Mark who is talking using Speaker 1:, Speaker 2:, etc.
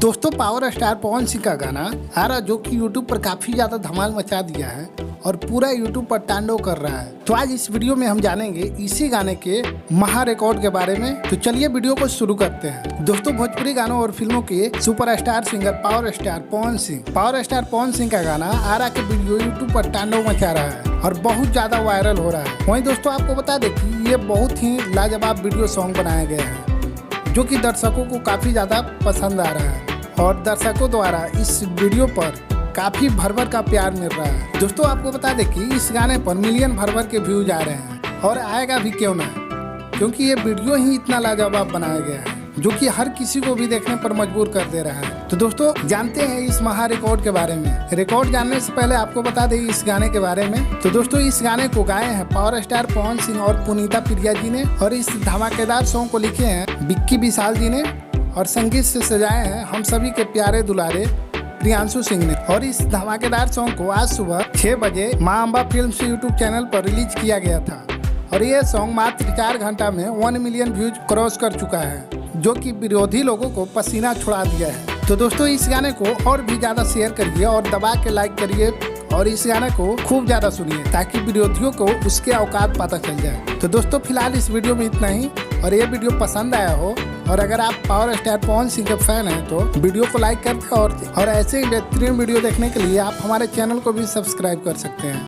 Speaker 1: दोस्तों power star Pawan Singh का गाना आ रहा जो कि यूट्यूब पर काफी ज्यादा धमाल मचा दिया है और पूरा यूट्यूब पर तांडव कर रहा है। तो आज इस वीडियो में हम जानेंगे इसी गाने के महा रिकॉर्ड के बारे में। तो चलिए वीडियो को शुरू करते हैं। दोस्तों भोजपुरी गानों और फिल्मों के superstar singer power star Pawan Singh का गाना आरा के वीडियो यूट्यूब पर तांडव मचा रहा है और बहुत ज्यादा वायरल हो रहा है। वहीं दोस्तों आपको बता दें कि ये बहुत ही लाजवाब वीडियो सॉन्ग बनाया गया है जो कि दर्शकों को काफी ज्यादा पसंद आ रहा है और दर्शकों द्वारा इस वीडियो पर काफी भर का प्यार मिल रहा है। दोस्तों आपको बता दें कि इस गाने पर मिलियन भर के व्यूज आ रहे हैं और आएगा भी क्यों ना, क्योंकि ये वीडियो ही इतना लाजवाब बनाया गया है जो कि हर किसी को भी देखने पर मजबूर कर दे रहा है। तो दोस्तों जानते हैं इस महा रिकॉर्ड के बारे में। रिकॉर्ड जानने से पहले आपको बता दें इस गाने के बारे में। तो दोस्तों इस गाने को गाए हैं पावर स्टार पवन सिंह और पुनीता प्रिया जी ने और इस धमाकेदार सॉन्ग को लिखे हैं विक्की विशाल जी ने और संगीत से सजाए हैं हम सभी के प्यारे दुलारे प्रियांशु सिंह ने। और इस धमाकेदार सॉन्ग को आज सुबह 6 बजे मां अम्बा फिल्म्स यूट्यूब चैनल पर रिलीज किया गया था और ये सॉन्ग मात्र 4 घंटा में 1 मिलियन व्यूज क्रॉस कर चुका है जो कि विरोधी लोगों को पसीना छुड़ा दिया है। तो दोस्तों इस गाने को और भी ज्यादा शेयर करिए और दबा के लाइक करिए और इस गाने को खूब ज्यादा सुनिए ताकि विरोधियों को उसके औकात पता चल जाए। तो दोस्तों फिलहाल इस वीडियो में इतना ही और ये वीडियो पसंद आया हो और अगर आप पावर स्टार पवन सिंह के फैन हैं तो वीडियो को लाइक करके और ऐसे ही बेहतरीन वीडियो देखने के लिए आप हमारे चैनल को भी सब्सक्राइब कर सकते हैं।